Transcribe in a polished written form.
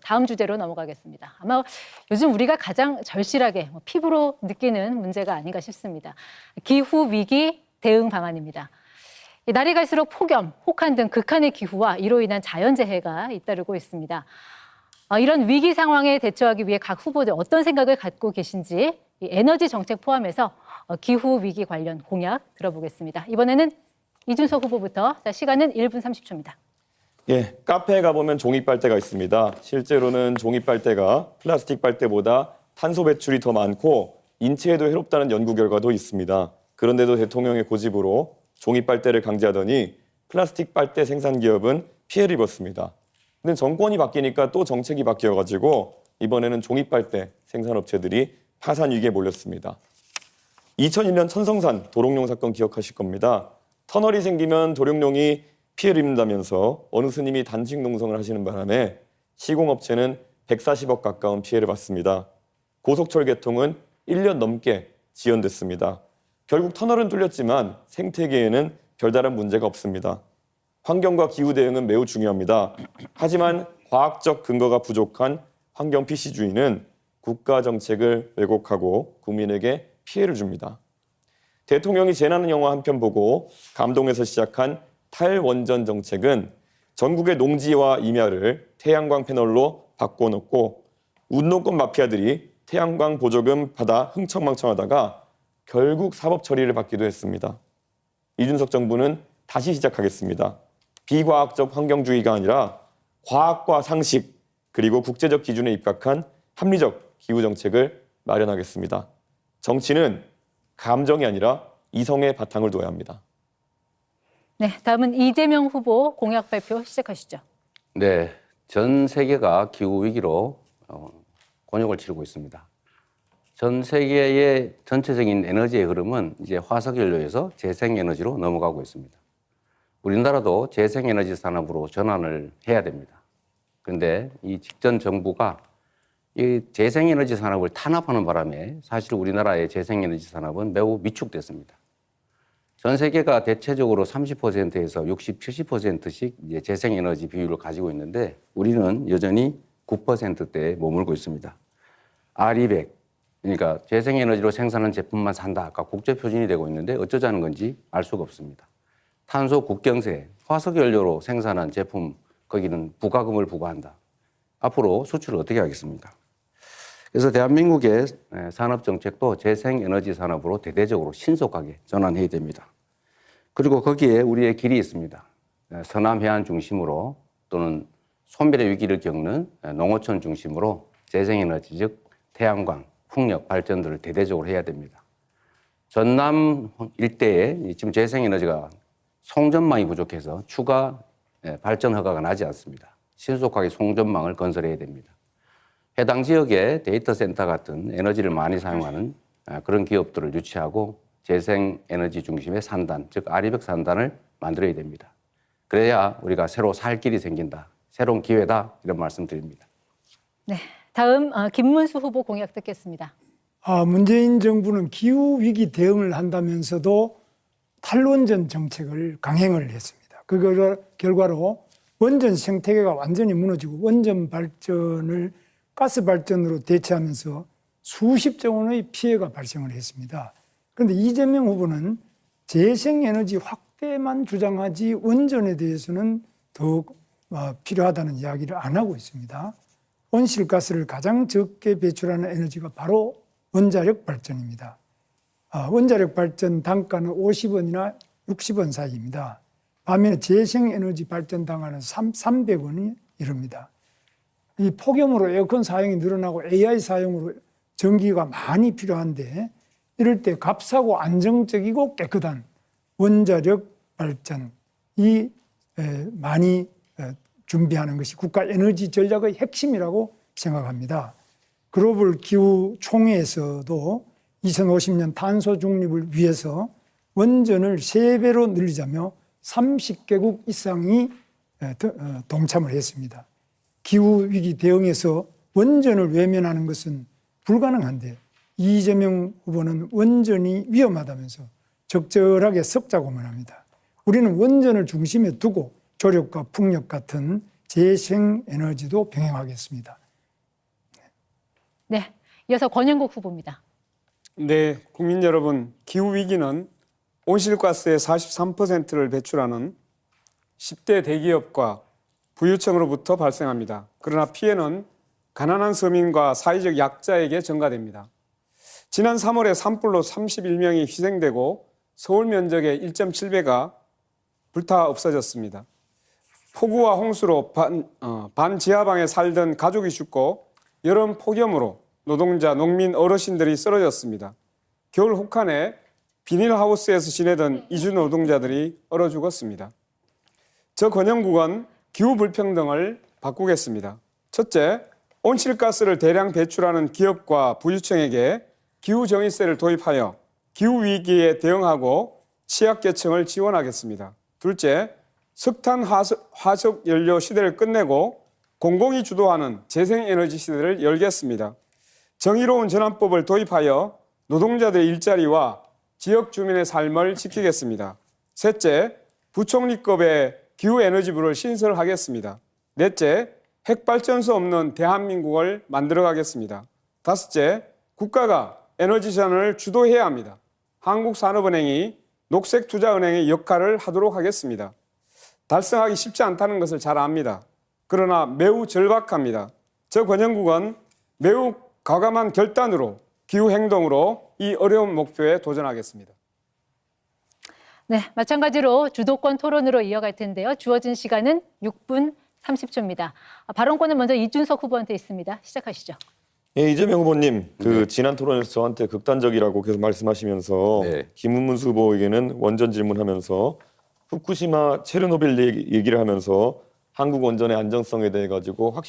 다음 주제로 넘어가겠습니다. 아마 요즘 우리가 가장 절실하게 피부로 느끼는 문제가 아닌가 싶습니다. 기후 위기 대응 방안입니다. 날이 갈수록 폭염, 혹한 등 극한의 기후와 이로 인한 자연재해가 잇따르고 있습니다. 이런 위기 상황에 대처하기 위해 각 후보들 어떤 생각을 갖고 계신지 에너지 정책 포함해서 기후 위기 관련 공약 들어보겠습니다. 이번에는 이준석 후보부터. 시간은 1분 30초입니다. 예, 카페에 가보면 종이 빨대가 있습니다. 실제로는 종이 빨대가 플라스틱 빨대보다 탄소 배출이 더 많고 인체에도 해롭다는 연구 결과도 있습니다. 그런데도 대통령의 고집으로 종이 빨대를 강제하더니 플라스틱 빨대 생산 기업은 피해를 입었습니다. 근데 정권이 바뀌니까 또 정책이 바뀌어가지고 이번에는 종이 빨대 생산업체들이 파산 위기에 몰렸습니다. 2001년 천성산 도롱뇽 사건 기억하실 겁니다. 터널이 생기면 도롱뇽이 피해를 입는다면서 어느 스님이 단식 농성을 하시는 바람에 시공업체는 140억 가까운 피해를 봤습니다. 고속철 개통은 1년 넘게 지연됐습니다. 결국 터널은 뚫렸지만 생태계에는 별다른 문제가 없습니다. 환경과 기후 대응은 매우 중요합니다. 하지만 과학적 근거가 부족한 환경 PC주의는 국가 정책을 왜곡하고 국민에게 피해를 줍니다. 대통령이 재난 영화 한 편 보고 감동해서 시작한 탈원전 정책은 전국의 농지와 임야를 태양광 패널로 바꿔놓고 운동권 마피아들이 태양광 보조금 받아 흥청망청하다가 결국 사법 처리를 받기도 했습니다. 이준석 정부는 다시 시작하겠습니다. 비과학적 환경주의가 아니라 과학과 상식 그리고 국제적 기준에 입각한 합리적 기후 정책을 마련하겠습니다. 정치는 감정이 아니라 이성의 바탕을 둬야 합니다. 네, 다음은 이재명 후보 공약 발표 시작하시죠. 네, 전 세계가 기후 위기로 곤욕을 치르고 있습니다. 전 세계의 전체적인 에너지의 흐름은 이제 화석연료에서 재생에너지로 넘어가고 있습니다. 우리나라도 재생에너지 산업으로 전환을 해야 됩니다. 그런데 이 직전 정부가 이 재생에너지 산업을 탄압하는 바람에 사실 우리나라의 재생에너지 산업은 매우 위축됐습니다. 전 세계가 대체적으로 30%에서 60, 70%씩 이제 재생에너지 비율을 가지고 있는데 우리는 여전히 9%대에 머물고 있습니다. R200, 그러니까 재생에너지로 생산한 제품만 산다. 아까 국제표준이 되고 있는데 어쩌자는 건지 알 수가 없습니다. 탄소 국경세, 화석연료로 생산한 제품 거기는 부가금을 부과한다. 앞으로 수출을 어떻게 하겠습니까? 그래서 대한민국의 산업정책도 재생에너지 산업으로 대대적으로 신속하게 전환해야 됩니다. 그리고 거기에 우리의 길이 있습니다. 서남해안 중심으로 또는 소멸의 위기를 겪는 농어촌 중심으로 재생에너지 즉 태양광, 풍력 발전들을 대대적으로 해야 됩니다. 전남 일대에 지금 재생에너지가 송전망이 부족해서 추가 발전 허가가 나지 않습니다. 신속하게 송전망을 건설해야 됩니다. 해당 지역에 데이터 센터 같은 에너지를 많이 사용하는 그런 기업들을 유치하고 재생에너지 중심의 산단, 즉 R200 산단을 만들어야 됩니다. 그래야 우리가 새로 살 길이 생긴다. 새로운 기회다. 이런 말씀 드립니다. 네, 다음 김문수 후보 공약 듣겠습니다. 문재인 정부는 기후위기 대응을 한다면서도 탈원전 정책을 강행을 했습니다. 그 결과로 원전 생태계가 완전히 무너지고 원전 발전을 가스 발전으로 대체하면서 수십조 원의 피해가 발생을 했습니다. 그런데 이재명 후보는 재생에너지 확대만 주장하지 원전에 대해서는 더욱 필요하다는 이야기를 안 하고 있습니다. 온실가스를 가장 적게 배출하는 에너지가 바로 원자력 발전입니다. 원자력 발전 단가는 50원이나 60원 사이입니다. 반면에 재생에너지 발전 단가는 300원이 이릅니다. 이 폭염으로 에어컨 사용이 늘어나고 AI 사용으로 전기가 많이 필요한데 이럴 때 값싸고 안정적이고 깨끗한 원자력 발전이 많이 준비하는 것이 국가 에너지 전략의 핵심이라고 생각합니다. 글로벌 기후 총회에서도 2050년 탄소 중립을 위해서 원전을 3배로 늘리자며 30개국 이상이 동참을 했습니다. 기후위기 대응에서 원전을 외면하는 것은 불가능한데 이재명 후보는 원전이 위험하다면서 적절하게 섞자고만 합니다. 우리는 원전을 중심에 두고 조력과 풍력 같은 재생에너지도 병행하겠습니다. 네, 이어서 권영국 후보입니다. 네, 국민 여러분, 기후 위기는 온실가스의 43%를 배출하는 10대 대기업과 부유층으로부터 발생합니다. 그러나 피해는 가난한 서민과 사회적 약자에게 전가됩니다. 지난 3월에 산불로 31명이 희생되고 서울 면적의 1.7배가 불타 없어졌습니다. 폭우와 홍수로 반지하방에 살던 가족이 죽고 여름 폭염으로 노동자, 농민, 어르신들이 쓰러졌습니다. 겨울 혹한에 비닐하우스에서 지내던 이주 노동자들이 얼어 죽었습니다. 저 권영국은 기후 불평등을 바꾸겠습니다. 첫째, 온실가스를 대량 배출하는 기업과 부유층에게 기후정의세를 도입하여 기후위기에 대응하고 취약계층을 지원하겠습니다. 둘째, 석탄 화석 연료 시대를 끝내고 공공이 주도하는 재생에너지 시대를 열겠습니다. 정의로운 전환법을 도입하여 노동자들의 일자리와 지역 주민의 삶을 지키겠습니다. 셋째, 부총리급의 기후에너지부를 신설하겠습니다. 넷째, 핵발전소 없는 대한민국을 만들어가겠습니다. 다섯째, 국가가 에너지 전환을 주도해야 합니다. 한국산업은행이 녹색투자은행의 역할을 하도록 하겠습니다. 달성하기 쉽지 않다는 것을 잘 압니다. 그러나 매우 절박합니다. 저 권영국은 매우 과감한 결단으로 기후행동으로 이 어려운 목표에 도전하겠습니다. 네, 마찬가지로 주도권 토론으로 이어갈 텐데요. 주어진 시간은 6분 30초입니다. 발언권은 먼저 이준석 후보한테 있습니다. 시작하시죠. 예, 이재명 후보님, 지난 토론에서 저한테 극단적이라고 계속 말씀하시면서 네. 김문수 후보에게는 원전 질문하면서 후쿠시마 체르노빌 얘기를 하면서 한국 원전의 안정성에 대해 가지고 확실히